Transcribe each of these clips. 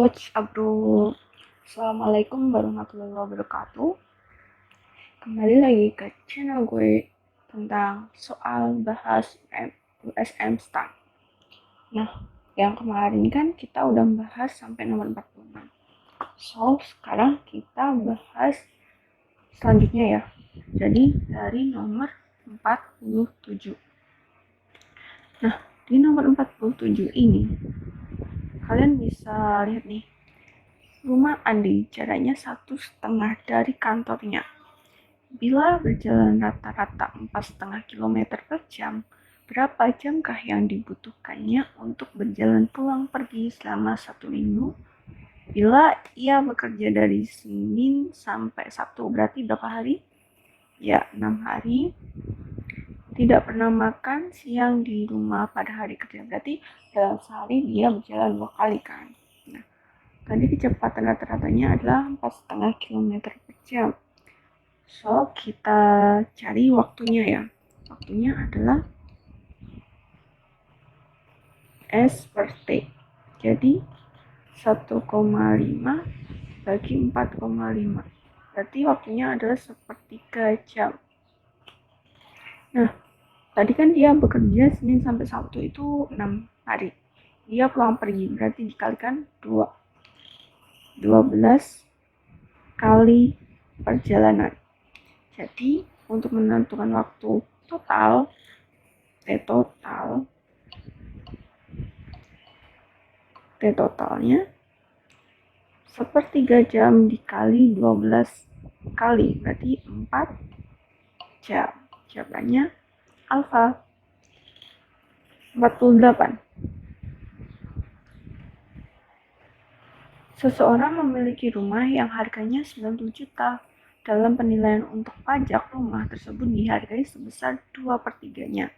What's up bro? Assalamualaikum warahmatullahi wabarakatuh. Kembali lagi ke channel gue tentang soal bahas USM STAN. Nah, yang kemarin kan kita udah bahas sampai nomor 46. So, sekarang kita bahas selanjutnya ya. Jadi dari nomor 47. Nah, di nomor 47 ini kalian bisa lihat nih, rumah Andi jaraknya 1,5 dari kantornya. Bila berjalan rata-rata 4,5 km per jam, berapa jamkah yang dibutuhkannya untuk berjalan pulang pergi selama 1 minggu? Bila ia bekerja dari Senin sampai Sabtu, berarti berapa hari? Ya, 6 hari. Tidak pernah makan siang di rumah pada hari kerja, berarti dalam sehari dia berjalan 2 kali kan. Nah, tadi kecepatan rata-ratanya adalah 4,5 km per jam. So, kita cari waktunya ya. Waktunya adalah S per T. Jadi, 1,5 bagi 4,5. Berarti waktunya adalah sepertiga jam. Nah, tadi kan dia bekerja Senin sampai Sabtu itu 6 hari. Dia pulang pergi, berarti dikalikan 2. 12 kali perjalanan. Jadi, untuk menentukan waktu total, T totalnya sepertiga jam dikali 12 kali, berarti 4 jam. Jawabannya alfa 48. Seseorang memiliki rumah yang harganya 90 juta. Dalam penilaian untuk pajak, rumah tersebut dihargai sebesar 2/3-nya.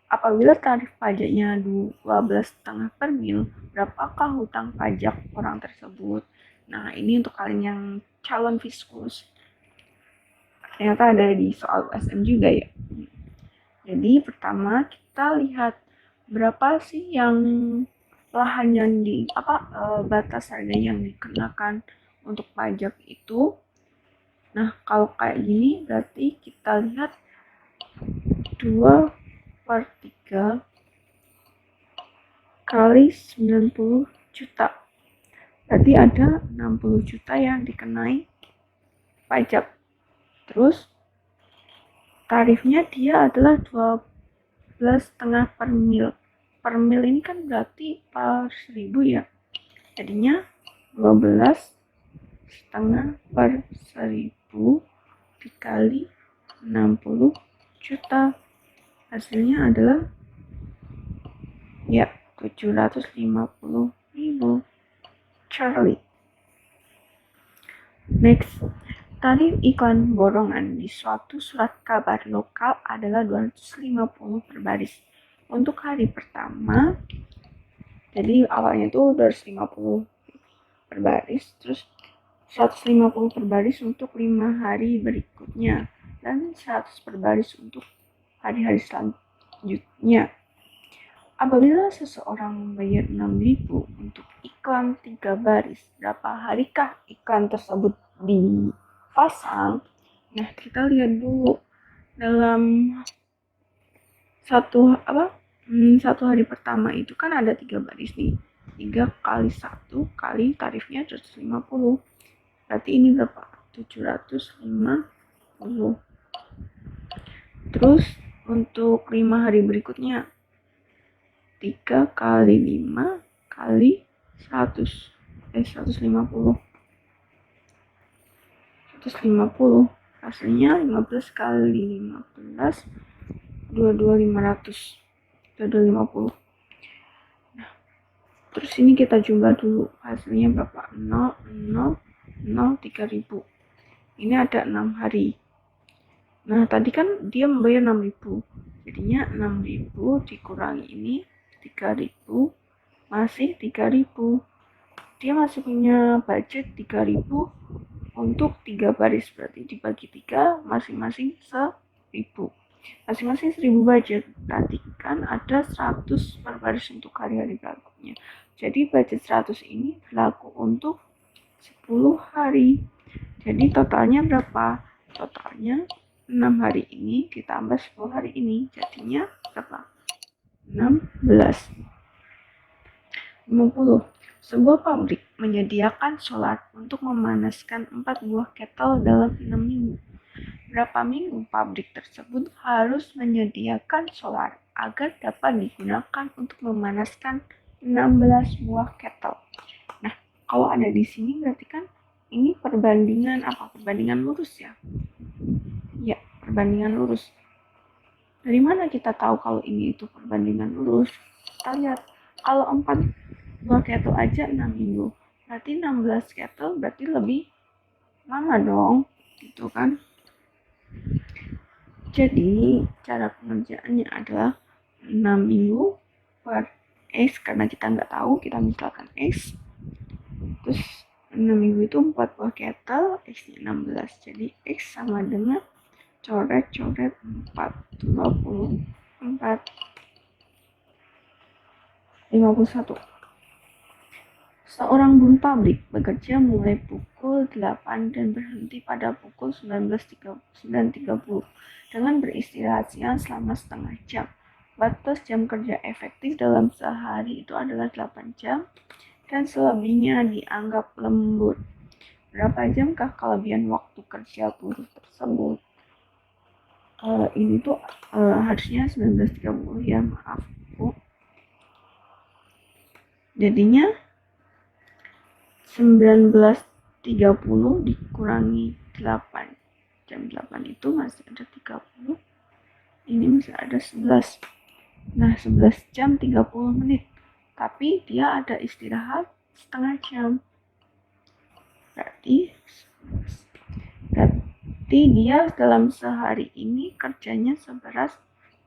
Apabila tarif pajaknya 12,5 per mil, berapakah hutang pajak orang tersebut? Nah, ini untuk kalian yang calon fiskus. Ternyata ada di soal USM juga ya. Jadi pertama kita lihat berapa sih yang lahan yang batas harga yang dikenakan untuk pajak itu. Nah, kalau kayak gini berarti kita lihat 2/3 kali 90 juta. Berarti ada 60 juta yang dikenai pajak. Terus tarifnya dia adalah 12,5 per mil. Per mil ini kan berarti per 1000 ya. Jadinya 12,5 per 1000 dikali 60 juta. Hasilnya adalah ya 750.000. Charlie. Next, tarif iklan borongan di suatu surat kabar lokal adalah 250 per baris. Untuk hari pertama, jadi awalnya itu 250 per baris, terus 150 per baris untuk 5 hari berikutnya, dan 100 per baris untuk hari-hari selanjutnya. Apabila seseorang membayar 6.000 untuk iklan 3 baris, berapa harikah iklan tersebut dipasang? Nah, kita lihat dulu dalam satu hari pertama itu kan ada 3 baris nih. 3 kali 1 kali tarifnya 150. Berarti ini berapa? 750. Terus untuk 5 hari berikutnya 3 kali 5 kali 150. Hasilnya 15 kali 15 22.500. 2250. Nah, terus ini kita jumlah dulu. Hasilnya berapa? 0 0 0 3.000. Ini ada 6 hari. Nah, tadi kan dia membayar 6.000. Jadinya 6.000 dikurangi ini 3.000 masih 3.000. Dia masih punya budget 3.000 untuk 3 baris, berarti dibagi 3 masing-masing 1.000. Masing-masing 1000 budget. Perhatikan ada 100 per baris untuk hari-hari berlakunya. Jadi budget 100 ini berlaku untuk 10 hari. Jadi totalnya berapa? Totalnya 6 hari ini ditambah 10 hari ini. Jadinya berapa? 16. 50. Sebuah pabrik menyediakan solar untuk memanaskan 4 buah kettle dalam 6 minggu. Berapa minggu pabrik tersebut harus menyediakan solar agar dapat digunakan untuk memanaskan 16 buah kettle. Nah, kalau ada di sini berarti kan ini perbandingan apa? Perbandingan lurus ya? Ya, perbandingan lurus. Dari mana kita tahu kalau ini itu perbandingan lurus? Kita lihat, kalau 4 buah kettle aja 6 minggu. Berarti 16 kettle berarti lebih lama dong. Gitu kan? Jadi, cara pengerjaannya adalah 6 minggu per X, karena kita nggak tahu, kita misalkan X. Terus 6 minggu itu 4 buah kettle, X-nya 16. Jadi, X sama dengan coret-coret 4, 24, 51. Seorang buruh pabrik bekerja mulai pukul 8 dan berhenti pada pukul 9.30 dengan beristirahat siang selama setengah jam. Batas jam kerja efektif dalam sehari itu adalah 8 jam dan selebihnya dianggap lembur. Berapa jamkah kelebihan waktu kerja buruh tersebut? Ini tuh harusnya 19.30 ya, maaf Bu. Jadinya 19.30 dikurangi 8. Jam 8 itu masih ada 30. Ini masih ada 11. Nah, 11 jam 30 menit. Tapi dia ada istirahat setengah jam. Berarti dia dalam sehari ini kerjanya 11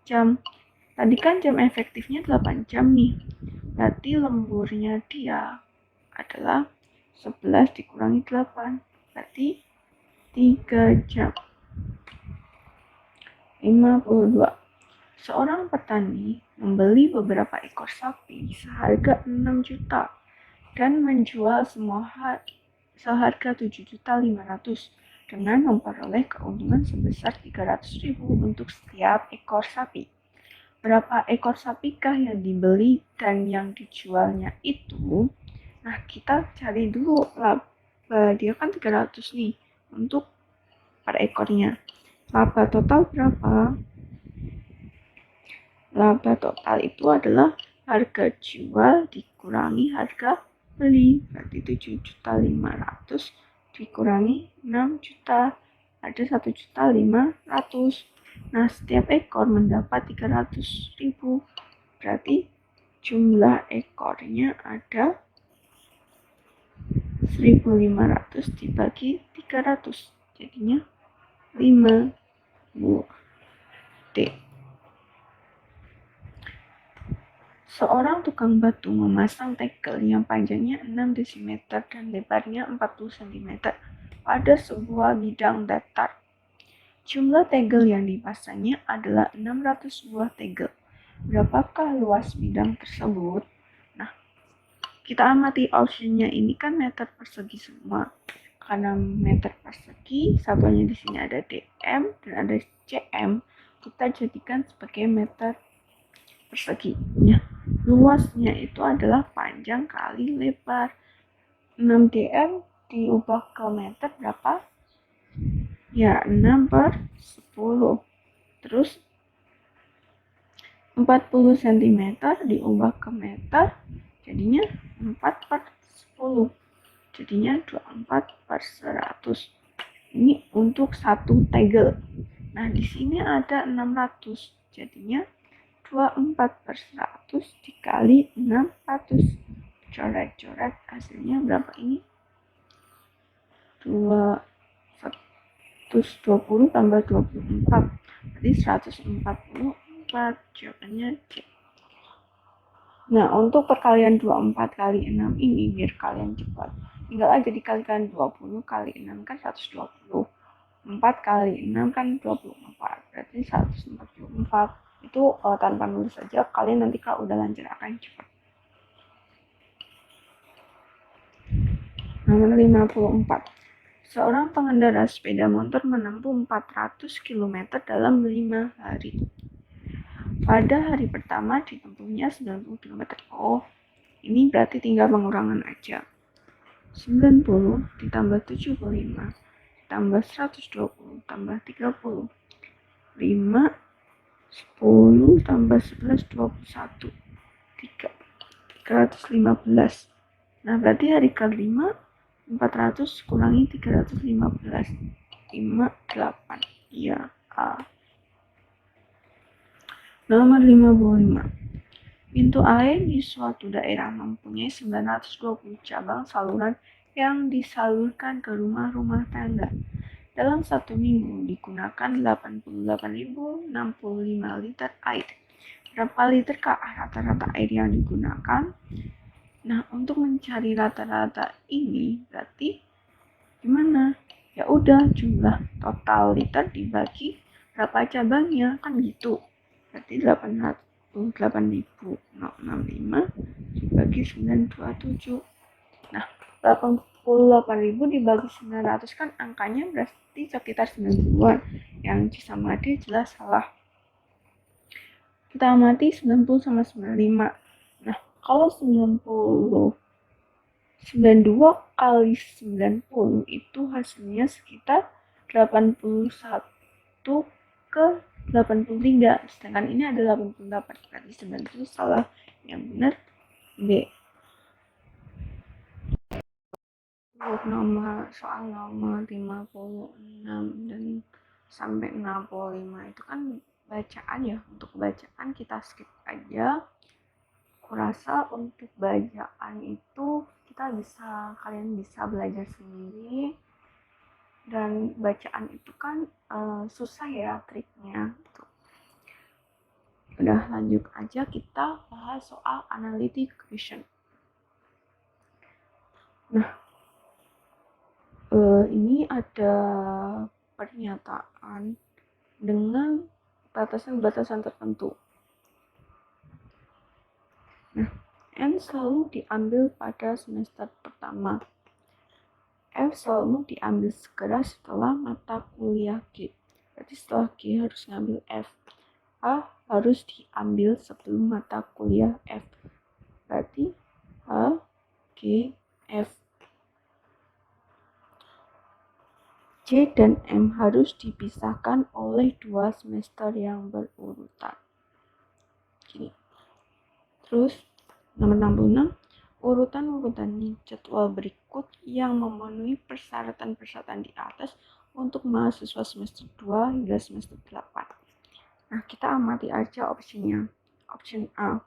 jam. Tadi kan jam efektifnya 8 jam nih. Berarti lemburnya dia adalah 11 dikurangi 8. Berarti 3 jam. 52. Seorang petani membeli beberapa ekor sapi seharga 6 juta dan menjual semua seharga 7.500.000 dengan memperoleh keuntungan sebesar 300.000 untuk setiap ekor sapi. Berapa ekor sapikah yang dibeli dan yang dijualnya itu? Nah, kita cari dulu laba, dia kan 300 nih untuk per ekornya. Laba total berapa? Laba total itu adalah harga jual dikurangi harga beli, berarti 7.500.000 dikurangi 6 juta, ada 1.500.000. Nah, setiap ekor mendapat 300.000, berarti jumlah ekornya ada 1.500 dibagi 300, jadinya 5 buah. D. Seorang tukang batu memasang tegel yang panjangnya 6 cm dan lebarnya 40 cm pada sebuah bidang datar. Jumlah tegel yang dipasangnya adalah 600 buah tegel. Berapakah luas bidang tersebut? Nah, kita amati optionnya ini kan meter persegi semua. Karena meter persegi, satuannya di sini ada dm dan ada cm, kita jadikan sebagai meter persegi. Ya, luasnya itu adalah panjang kali lebar. 6 dm diubah ke meter berapa? Ya, 6 per 10. Terus 40 cm diubah ke meter, jadinya 4 per 10. Jadinya 24 per 100. Ini untuk satu tegel. Nah, di sini ada 600. Jadinya 24 per 100 dikali 600. Coret-coret hasilnya berapa ini? 220 tambah 24. Berarti 144. Jawabannya C. Nah, untuk perkalian 24 kali 6 ini biar kalian cepat, tinggal aja dikalikan 20 kali 6 kan 120. 4 kali 6 kan 24, berarti 144. Itu tanpa nulis saja, kalian nanti kalau udah lancar akan cepat. Nomor 54. Seorang pengendara sepeda motor menempuh 400 km dalam 5 hari. Pada hari pertama ditempuhnya 90 km. Oh, ini berarti tinggal pengurangan aja. 90 ditambah 75 tambah 120 tambah 30, 5, 10 tambah 11, 21, 315. Nah, berarti hari kelima 400 kurangi 315, 5, 8. Ya, A. Nomor 55. Pintu air di suatu daerah mempunyai 920 cabang saluran yang disalurkan ke rumah-rumah tangga. Dalam satu minggu digunakan 88.065 liter air. Berapa literkah rata-rata air yang digunakan? Nah, untuk mencari rata-rata ini berarti gimana? Ya udah, jumlah total liter dibagi berapa cabangnya, kan gitu. Berarti 8.065 dibagi 927. Nah, 88.000 dibagi 900 kan angkanya berarti sekitar 90-an. Yang C sama D jelas salah. Kita amati 90 sama 95. Nah, kalau 92 kali 90 itu hasilnya sekitar 81 ke 83. Sedangkan ini ada 88. Berarti 90 salah. Yang benar B. Soal nomor 56 dan sampai 65 itu kan bacaan ya. Untuk bacaan kita skip aja. Kurasa untuk bacaan itu kalian bisa belajar sendiri, dan bacaan itu kan susah ya triknya gitu. Udah, lanjut aja kita bahas soal analytic question. Nah, ini ada pernyataan dengan batasan-batasan tertentu. Nah, N selalu diambil pada semester pertama. F selalu diambil segera setelah mata kuliah G. Berarti setelah G harus ngambil F. A harus diambil sebelum mata kuliah F. Berarti A, G, F. C dan M harus dipisahkan oleh 2 semester yang berurutan. Gini. Terus, nomor 66, urutan-urutan jadwal berikut yang memenuhi persyaratan-persyaratan di atas untuk mahasiswa semester 2 hingga semester 8. Nah, kita amati aja opsinya. Option A.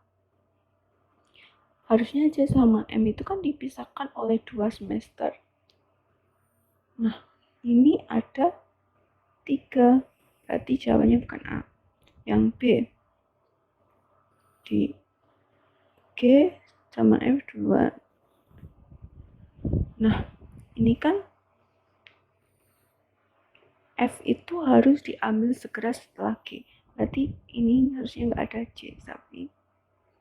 Harusnya C sama M itu kan dipisahkan oleh 2 semester. Nah, ini ada 3. Berarti jawabannya bukan A. Yang B. Di G sama F 2. Nah, ini kan F itu harus diambil segera setelah G. Berarti ini harusnya nggak ada C, tapi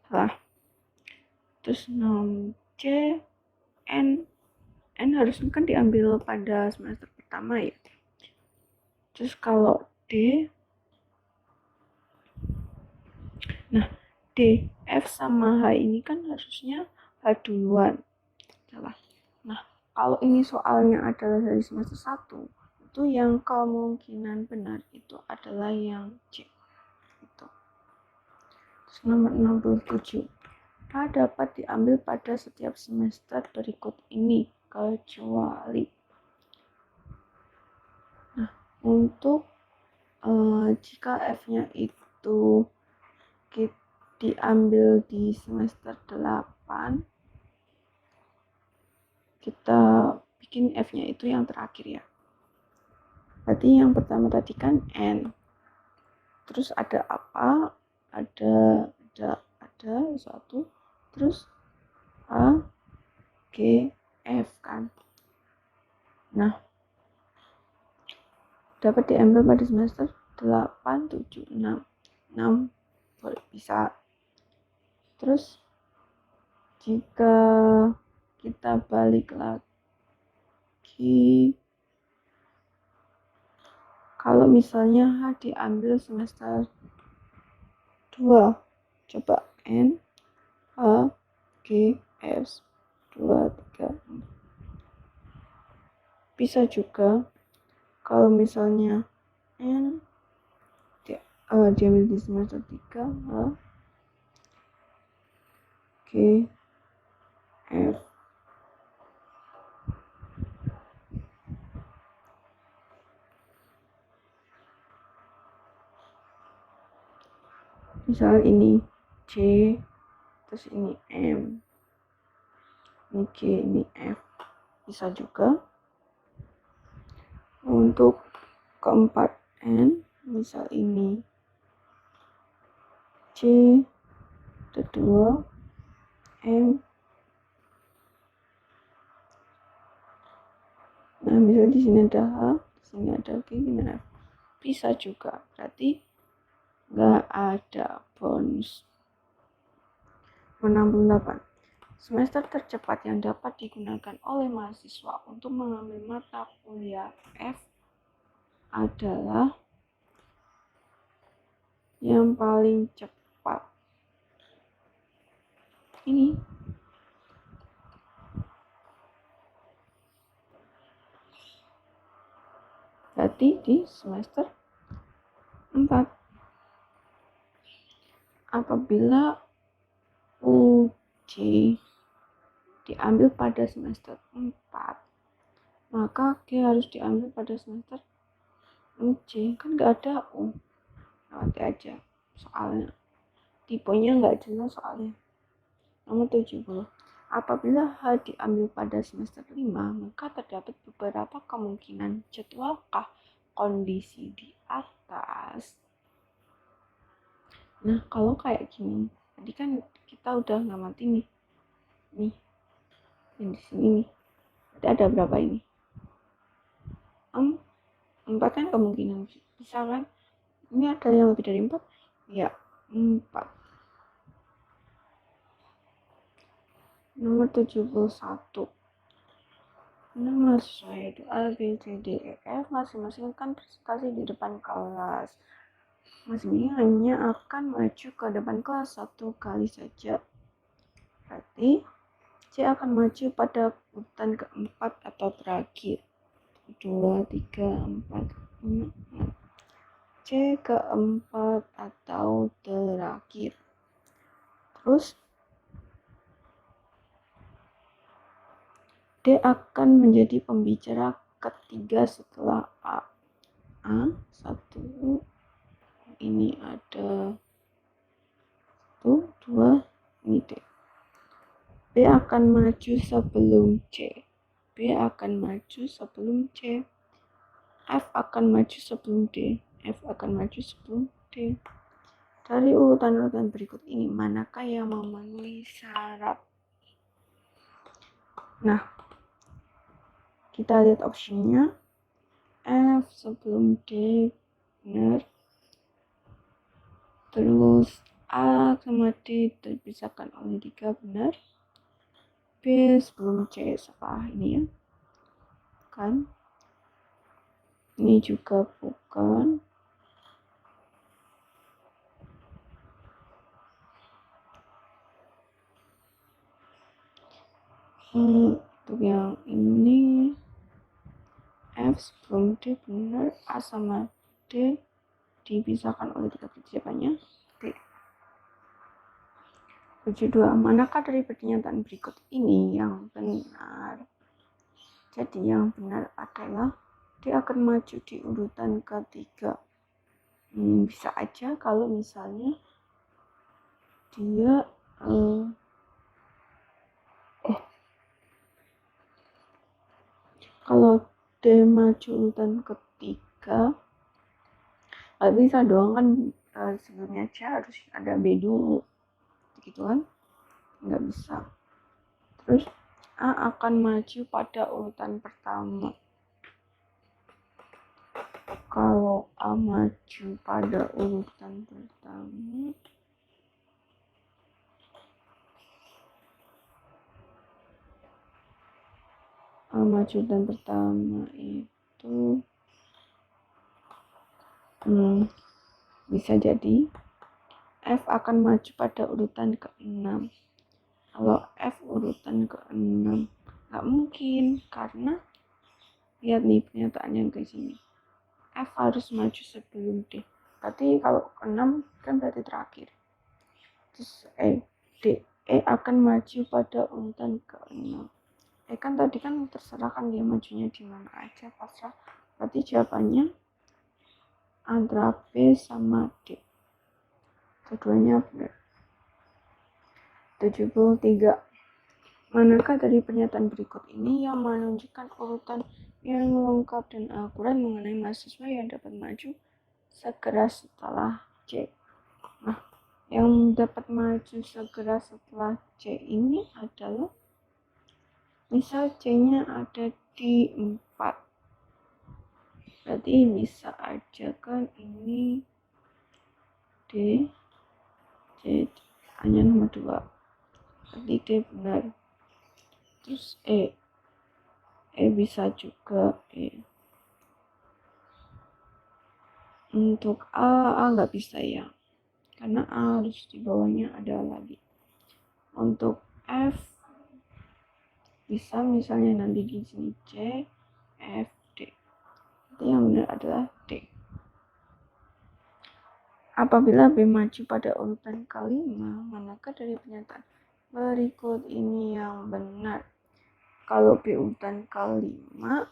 salah. Terus C, N harusnya kan diambil pada semester pertama ya. Terus kalau D, nah D, F sama H ini kan harusnya H duluan. Salah. Nah, kalau ini soalnya adalah dari semester 1, itu yang kemungkinan benar itu adalah yang C. Itu. Terus nomor 67. A dapat diambil pada setiap semester berikut ini, kecuali. Nah, untuk jika F-nya itu diambil di semester 8, kita bikin F-nya itu yang terakhir ya. Berarti yang pertama tadi kan N. Terus ada apa? Ada satu. Terus A, G, F kan. Nah, dapat diambil pada semester 8, 7, 6. 6 boleh bisa. Terus jika kita balik lagi, kalau misalnya H diambil semester 2, coba N, H, G, S, 2, 3, 4. Bisa juga kalau misalnya N diambil di semester 3, H, G, F. Misal ini C, terus ini M, ini G, ini F. Bisa juga. Untuk keempat N, misal ini C, kedua M. Nah, misalnya di sini ada H, di sini ada G, ini F. Bisa juga. Berarti nggak ada bonus. 68. Semester tercepat yang dapat digunakan oleh mahasiswa untuk mengambil mata kuliah F adalah yang paling cepat. Ini berarti di semester 4. Apabila UJ diambil pada semester 4, maka G harus diambil pada semester UJ. Kan nggak ada U. Nanti aja soalnya. Tipenya nggak jelas soalnya. Nomor 70. Apabila H diambil pada semester 5, maka terdapat beberapa kemungkinan. Jadwalkah kondisi di atas? Nah, kalau kayak gini, tadi kan kita udah ngamatin nih. Nih, yang di sini nih. Berarti ada berapa ini? 4 kan kemungkinan bisa kan? Ini ada yang lebih dari 4? Ya, 4. Nomor 71. Mahasiswa yaitu A, B, C, D, E, F masing-masing akan presentasi di depan kelas. Masing-masing hanya akan maju ke depan kelas 1 kali saja. Berarti C akan maju pada urutan keempat atau terakhir. 2, 3, 4, 5, 6. C keempat atau terakhir. Terus D akan menjadi pembicara ketiga setelah A. A, 1, ini ada 1, 2, ini D. B akan maju sebelum C. B akan maju sebelum C. F akan maju sebelum D. F akan maju sebelum D. Dari urutan-urutan berikut ini, manakah yang memenuhi syarat? Nah, kita lihat optionnya. F sebelum D benar. Terus A sama D terpisahkan oleh 3 benar. B sebelum C setelah ini ya. Kan? Ini juga bukan. Untuk yang ini F sebelum D benar. A sama D dipisahkan oleh 3 jawabannya D. 72. Manakah dari pernyataan berikut ini yang benar? Jadi yang benar adalah D akan maju di urutan ketiga. Bisa aja kalau misalnya dia kalau D maju urutan ketiga, nggak bisa dong kan, sebelumnya C harus ada B dulu gitu kan, nggak bisa. Terus A akan maju pada urutan pertama. Kalau A maju pada urutan pertama, maju dan pertama itu bisa jadi F akan maju pada urutan ke-6. Kalau F urutan ke-6 nggak mungkin, karena lihat nih pernyataan yang ke sini, F harus maju sebelum D. Berarti kalau ke-6 kan berarti terakhir. Terus D akan maju pada urutan ke-6. Kan tadi kan terserah kan dia majunya di mana aja, pasrah. Berarti jawabannya antara B sama D. Keduanya benar. 73. Manakah dari pernyataan berikut ini yang menunjukkan urutan yang lengkap dan akurat mengenai mahasiswa yang dapat maju segera setelah C? Nah, yang dapat maju segera setelah C ini adalah misal C-nya ada di 4. Berarti bisa aja kan ini D, C hanya nomor 2. Berarti D benar. Terus bisa juga E. Untuk A nggak bisa ya, karena A harus di bawahnya ada lagi. Untuk F bisa, misalnya nanti di sini C, F, D. Jadi yang benar adalah D. Apabila B maju pada urutan kelima, manakah dari pernyataan berikut ini yang benar? Kalau B urutan kelima,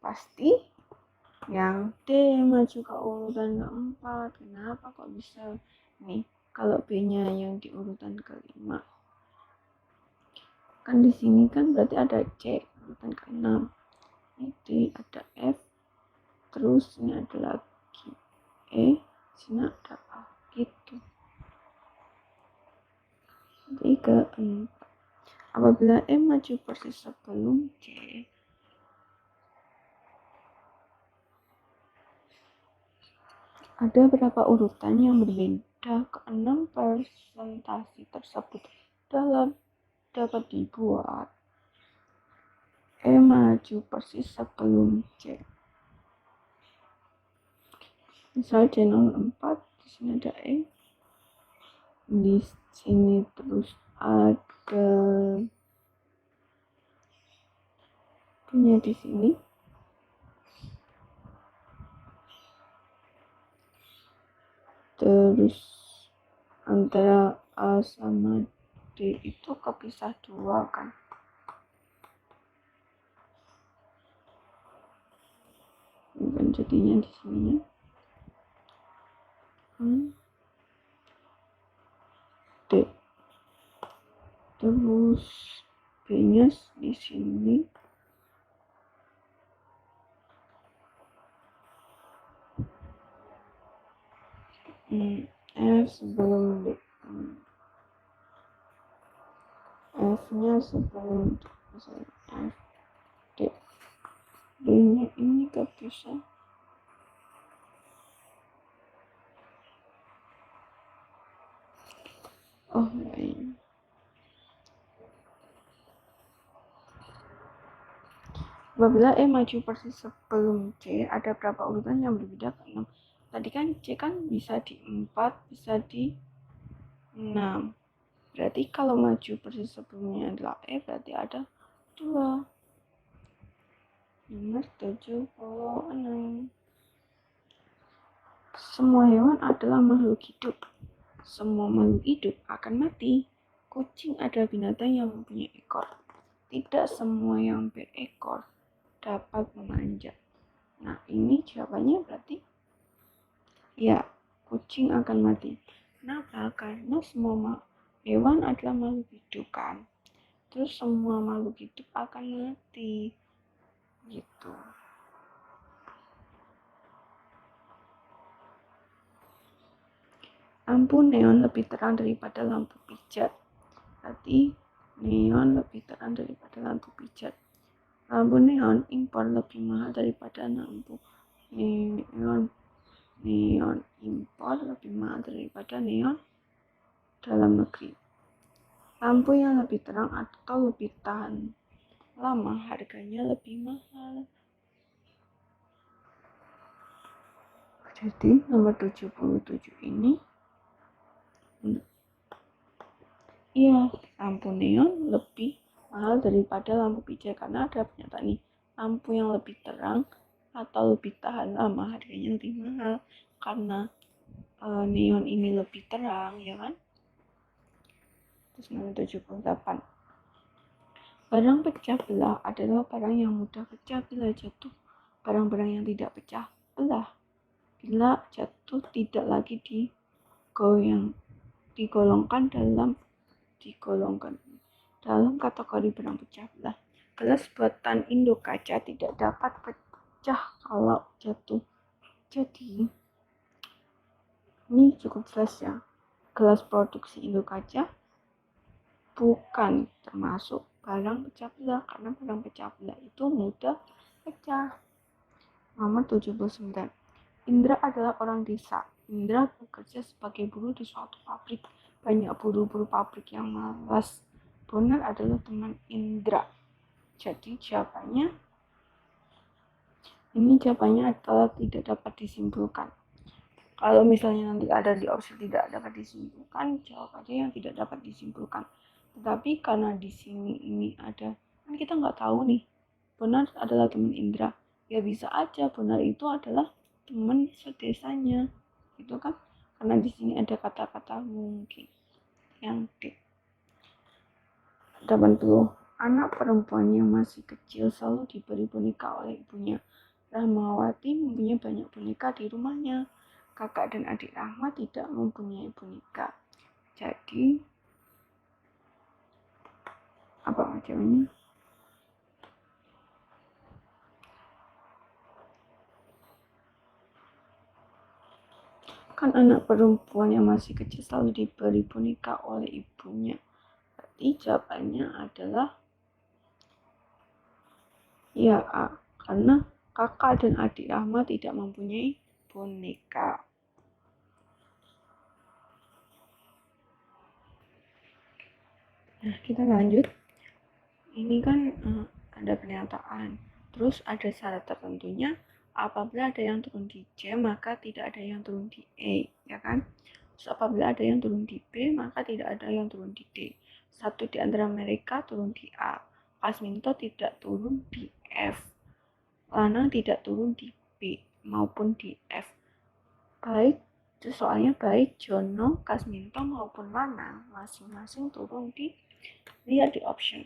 pasti yang D maju ke urutan keempat. Kenapa kok bisa nih? Kalau B-nya yang di urutan kelima, kan di sini kan berarti ada C urutan ke-6, ini D, ada F, terus ini ada lagi E, sini ada A, gitu. Jadi keempat, apabila E maju persis sebelum C, ada berapa urutan yang berbeda ke-6 presentasi tersebut dapat dibuat. E maju persis sebelum C. Misal C04, di sini ada E. Di sini terus ada punya di sini. Terus antara A sama D itu kepisah 2 kan. Bukan jadinya di sini. D. Terus B-nya di sini. F sebelum D. F-nya sebelum D. Misalnya F, D. D-nya ini kepisah. Oh, lain. Apabila E maju persis sebelum C, ada berapa urutan yang berbeda ke 6? Tadi kan C kan bisa di 4, bisa di 6. Berarti kalau maju persis sebelumnya adalah E, berarti ada 2. Nomor 76. Semua hewan adalah makhluk hidup. Semua makhluk hidup akan mati. Kucing adalah binatang yang mempunyai ekor. Tidak semua yang berekor dapat memanjat. Nah, ini jawabannya berarti ya, kucing akan mati. Kenapa? Karena semua hewan adalah makhluk hidup kan. Terus semua makhluk hidup akan mati. Gitu. Lampu neon lebih terang daripada lampu pijat. Berarti neon lebih terang daripada lampu pijat. Lampu neon impor lebih mahal daripada lampu neon impor lebih mahal daripada neon dalam negeri. Lampu yang lebih terang atau lebih tahan lama harganya lebih mahal. Jadi nomor 77 ini iya, lampu neon lebih mahal daripada lampu pijar karena ada pernyataan nih, lampu yang lebih terang atau lebih tahan lama harganya lebih mahal karena neon ini lebih terang, ya kan? Terus nomor 78. Barang pecah belah adalah barang yang mudah pecah bila jatuh. Barang-barang yang tidak pecah belah bila jatuh tidak lagi digolongkan dalam kategori barang pecah belah. Gelas buatan Indo Kaca tidak dapat pecah kalau jatuh. Jadi ini cukup jelas ya. Gelas produksi Indo Kaca bukan termasuk barang pecah belah karena barang pecah belah itu mudah pecah. Nomor 79. Indra adalah orang desa. Indra bekerja sebagai buruh di suatu pabrik. Banyak buruh-buruh pabrik yang malas. Bonar adalah teman Indra. Jadi jawabannya adalah tidak dapat disimpulkan. Kalau misalnya nanti ada di opsi tidak dapat disimpulkan, jawabannya yang tidak dapat disimpulkan. Tetapi karena di sini ini ada, kan kita nggak tahu nih, Bonar adalah teman Indra. Ya bisa aja Bonar itu adalah teman sedesanya, gitu kan? Karena di sini ada kata-kata mungkin. Yang D. 80. Anak perempuan yang masih kecil selalu diberi boneka oleh ibunya. Rahmawati mempunyai banyak boneka di rumahnya. Kakak dan adik Rahma tidak mempunyai boneka. Jadi, apa macamnya? Kan anak perempuan yang masih kecil selalu diberi boneka oleh ibunya. Berarti jawabannya adalah ya A. Karena kakak dan adik Rahma tidak mempunyai boneka. Nah, kita lanjut. Ini kan ada pernyataan. Terus ada syarat tertentunya. Apabila ada yang turun di C, maka tidak ada yang turun di E, ya kan? Terus apabila ada yang turun di B, maka tidak ada yang turun di D. Satu di antara mereka turun di A. Kasminto tidak turun di F. Lanang tidak turun di B maupun di F. Baik, soalnya baik Jono, Kasminto maupun Lanang masing-masing turun di, lihat di option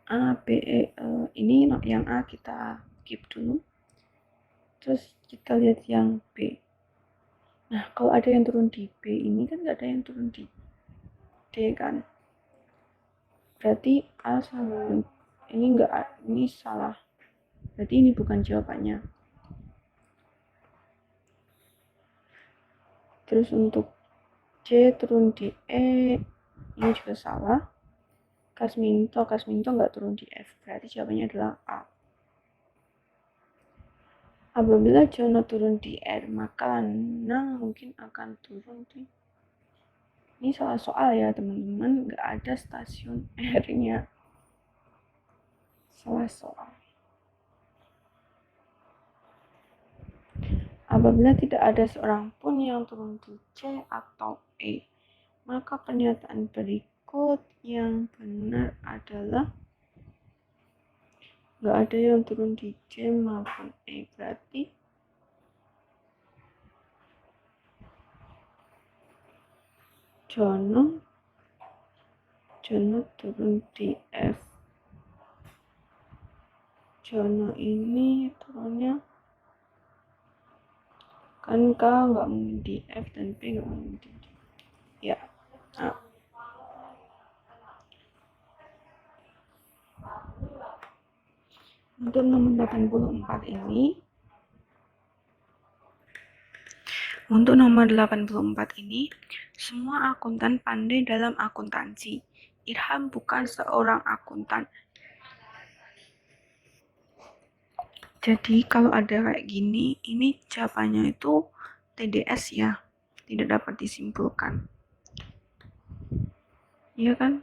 A, B, E. Ini yang A kita skip dulu. Terus kita lihat yang B. Nah, kalau ada yang turun di B ini kan nggak ada yang turun di D kan. Berarti A sama ini nggak, ini salah. Berarti ini bukan jawabannya. Terus untuk C turun di E, ini juga salah. Kasminto nggak turun di F. Berarti jawabannya adalah A. Apabila Jono turun di R, maka Lanang mungkin akan turun di... Ini salah soal ya teman-teman, nggak ada stasiun R-nya. Salah soal. Apabila tidak ada seorang pun yang turun di C atau E, maka pernyataan berikut yang benar adalah nggak ada yang turun di C maupun E. Berarti Jono turun di F. Jono ini turunnya kan K nggak mungkin di F dan P nggak mungkin di D. Ya, A. Untuk nomor 84 ini, semua akuntan pandai dalam akuntansi. Irham bukan seorang akuntan. Jadi kalau ada kayak gini, ini jawabannya itu TDS ya, tidak dapat disimpulkan. Iya kan?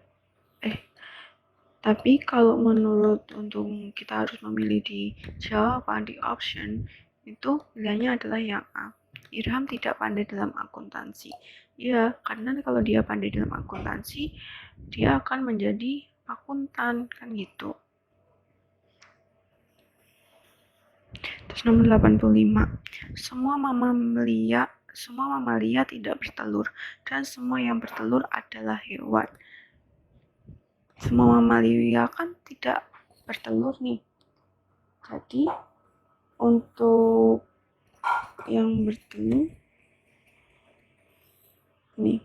Tapi kalau menurut untuk kita harus memilih di jawaban di option, itu pilihannya adalah yang A. Irham tidak pandai dalam akuntansi. Ya, karena kalau dia pandai dalam akuntansi, dia akan menjadi akuntan, kan gitu. Terus nomor 85. Semua mamalia tidak bertelur dan semua yang bertelur adalah hewan. Semua mamalia kan tidak bertelur nih. Jadi untuk yang bertelur nih,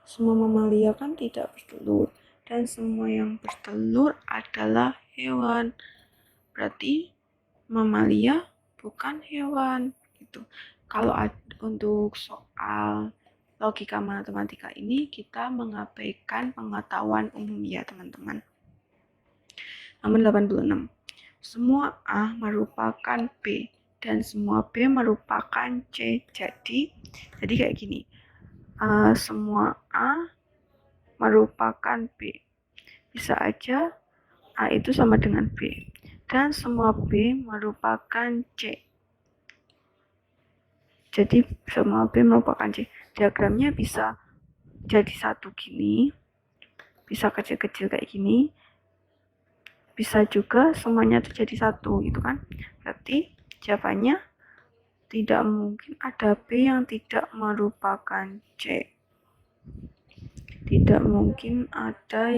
semua mamalia kan tidak bertelur dan semua yang bertelur adalah hewan. Berarti mamalia bukan hewan gitu. Kalau untuk soal logika matematika ini kita mengabaikan pengetahuan umum ya teman-teman. Nomor 86. Semua A merupakan B dan semua B merupakan C. Jadi kayak gini. Semua A merupakan B. Bisa aja A itu sama dengan B. Dan semua B merupakan C. Jadi semua B merupakan C. Diagramnya bisa jadi satu gini. Bisa kecil-kecil kayak gini. Bisa juga semuanya terjadi satu gitu kan. Berarti jawabannya tidak mungkin ada B yang tidak merupakan C. Tidak mungkin ada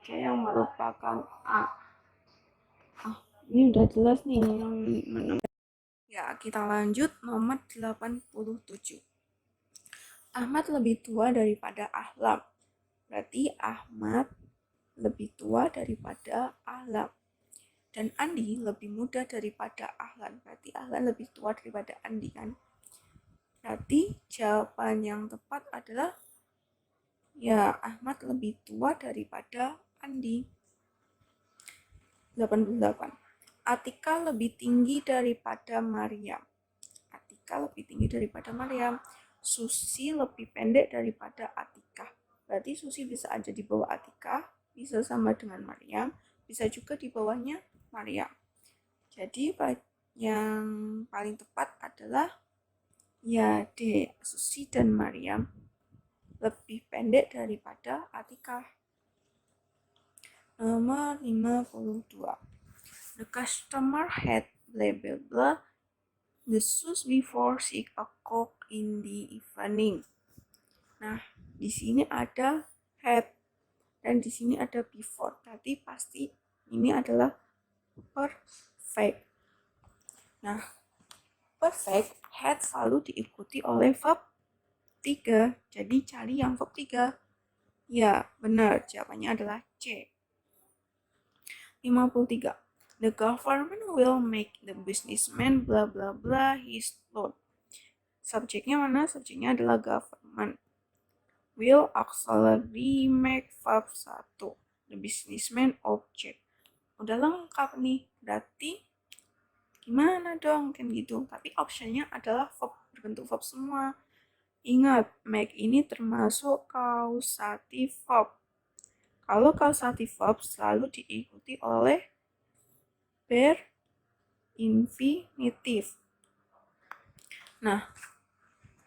C yang merupakan A. Ini udah jelas nih yang mana. Ya, kita lanjut nomor 87. Ahmad lebih tua daripada Ahlam. Berarti Ahmad lebih tua daripada Ahlam. Dan Andi lebih muda daripada Ahlan. Berarti Ahlan lebih tua daripada Andi kan. Berarti jawaban yang tepat adalah ya Ahmad lebih tua daripada Andi. 88. Atika lebih tinggi daripada Maryam. Atika lebih tinggi daripada Maryam. Susi lebih pendek daripada Atika. Berarti Susi bisa aja di bawah Atika, bisa sama dengan Maryam, bisa juga di bawahnya Maryam. Jadi yang paling tepat adalah ya D. Susi dan Maryam lebih pendek daripada Atika. Nomor 52. The customer had blah blah blah the shoes before 6 o'clock in the evening. Nah, di sini ada had dan di sini ada before. Berarti pasti ini adalah perfect. Nah, perfect had selalu diikuti oleh verb 3. Jadi cari yang verb 3. Ya, benar. Jawabannya adalah C. 53. The government will make the businessman blah blah blah his loan. Subjeknya mana? Subjeknya adalah government. Will auxiliary make verb 1. The businessman object. Udah lengkap nih. Berarti gimana dong kan gitu. Tapi optionnya adalah verb berbentuk verb semua. Ingat, make ini termasuk causative verb. Kalau causative verb selalu diikuti oleh verb infinitif. Nah,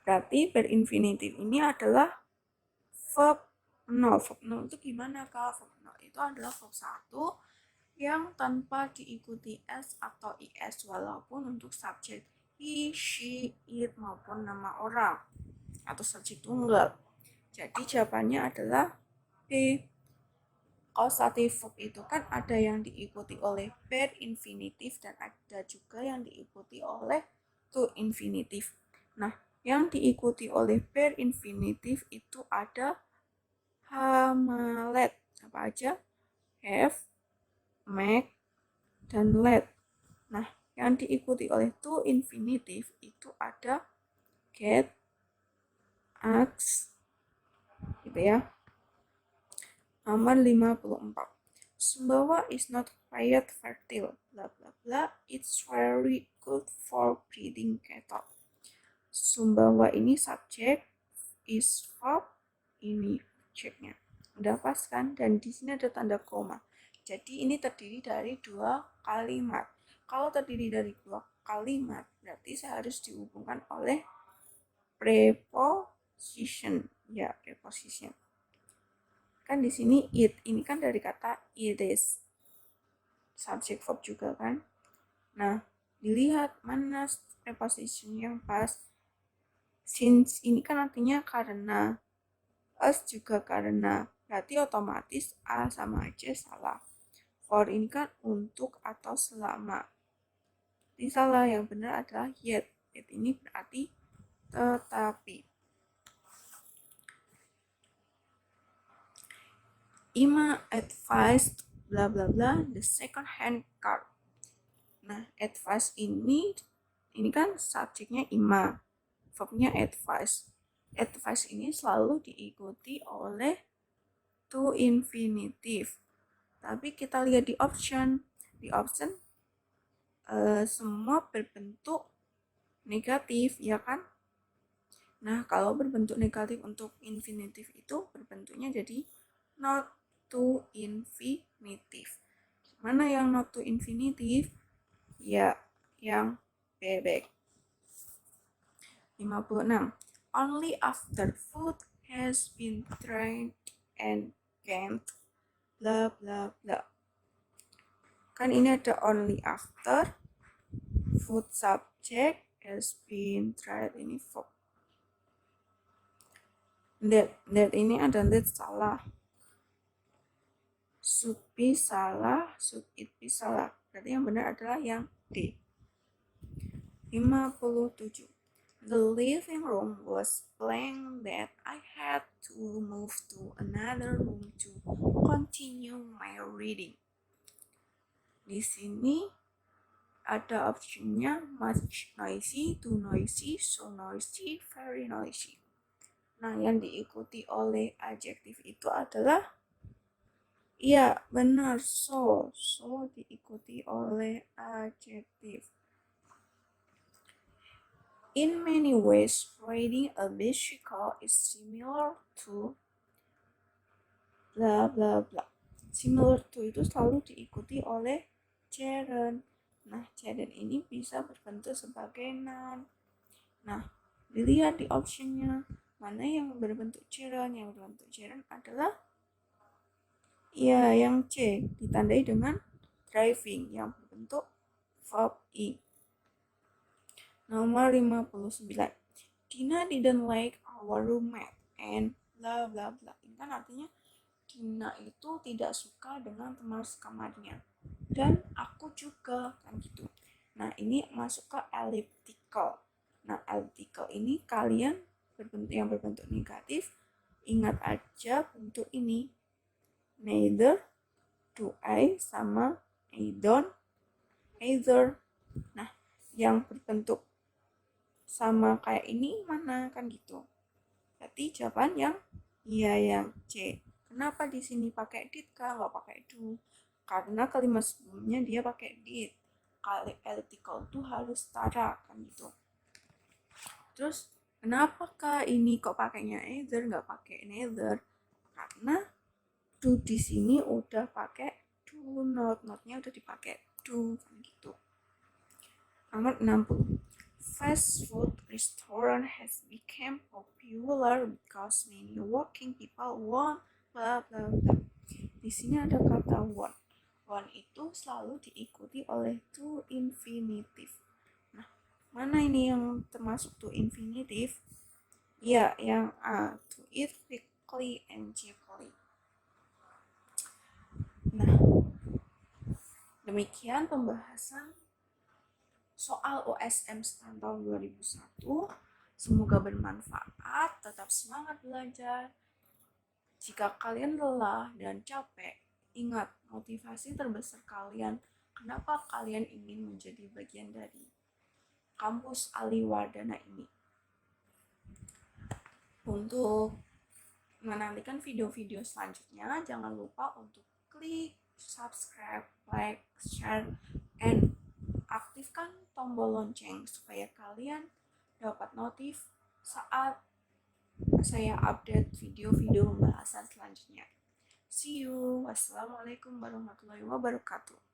berarti verb infinitif ini adalah verb 0. Verb 0 itu gimana Kak? Verb 0 itu adalah verb 1 yang tanpa diikuti S atau IS walaupun untuk subjek he, she, it maupun nama orang atau subjek tunggal. Jadi jawabannya adalah B. Causative verb itu kan ada yang diikuti oleh verb infinitif dan ada juga yang diikuti oleh to infinitif. Nah, yang diikuti oleh verb infinitif itu ada hamalet. Apa aja? Have, make, dan let. Nah, yang diikuti oleh to infinitif itu ada get, ask, gitu ya. Nomor 54. Sumbawa is not quite fertile, blah blah blah. It's very good for breeding cattle. Sumbawa ini subjek, is verb, ini objeknya. Udah pas kan? Dan di sini ada tanda koma. Jadi ini terdiri dari dua kalimat. Kalau terdiri dari dua kalimat, berarti saya harus dihubungkan oleh preposition. Ya, preposition. Kan di sini it, ini kan dari kata it is. Subject verb juga kan. Nah, dilihat mana preposition yang pas. Since ini kan artinya karena, as juga karena, berarti otomatis a sama aja salah. For ini kan untuk atau selama. Ini salah, yang benar adalah yet. Yet ini berarti tetapi. Ima advised bla bla bla the second hand car. Nah, advice ini kan subjeknya Ima, verbnya advice. Advice ini selalu diikuti oleh to infinitive. Tapi kita lihat di option semua berbentuk negatif, ya kan? Nah, kalau berbentuk negatif untuk infinitive itu berbentuknya jadi not to infinitive. Mana yang not to infinitive? Ya, yang bebek. 56. Only after food has been trained and canned, bla bla bla. Kan ini ada only after, food subject, has been tried, ini verb. That ini ada that salah. Should be salah, should it be salah. Berarti yang benar adalah yang D. 57. The living room was blank that I had to move to another room to continue my reading. Di sini ada optionnya much noisy, too noisy, so noisy, very noisy. Nah, yang diikuti oleh adjektif itu adalah, iya benar, so diikuti oleh adjektif. In many ways, riding a bicycle is similar to bla bla bla. Similar to itu selalu diikuti oleh gerund. Nah, gerund ini bisa berbentuk sebagai noun. Nah, dilihat di optionnya, mana yang berbentuk gerund. Yang berbentuk gerund adalah ya yang C, ditandai dengan driving yang berbentuk verb I. Nomor 59. Dina didn't like our roommate and bla bla bla. Ini kan artinya Dina itu tidak suka dengan teman sekamarnya. Dan aku juga, kan gitu. Nah, ini masuk ke elliptical. Nah, elliptical ini kalian yang berbentuk negatif, ingat aja bentuk ini. Neither, do I, sama I don't, either. Nah, yang berbentuk sama kayak ini mana, kan gitu. Berarti jawaban yang iya yang C. Kenapa di sini pakai did kah, nggak pakai do? Karena kalimat sebelumnya dia pakai did. Kali elliptical itu harus setara, kan gitu. Terus kenapakah ini kok pakainya either nggak pakai neither? Karena do di sini udah pakai do not, notnya udah dipakai do, kan gitu. Nomor 60. Fast food restaurant has become popular because many working people want bla bla bla. Di sini ada kata want. Want itu selalu diikuti oleh to infinitive. Nah, mana ini yang termasuk to infinitive? Ya, yang A, to eat quickly and cheaply. Nah, demikian pembahasan soal OSM STAN tahun 2001. Semoga bermanfaat, tetap semangat belajar. Jika kalian lelah dan capek, ingat motivasi terbesar kalian kenapa kalian ingin menjadi bagian dari kampus Aliwardana ini. Untuk menantikan video-video selanjutnya, jangan lupa untuk klik subscribe, like, share, and aktifkan tombol lonceng supaya kalian dapat notif saat saya update video-video pembahasan selanjutnya. See you. Wassalamualaikum warahmatullahi wabarakatuh.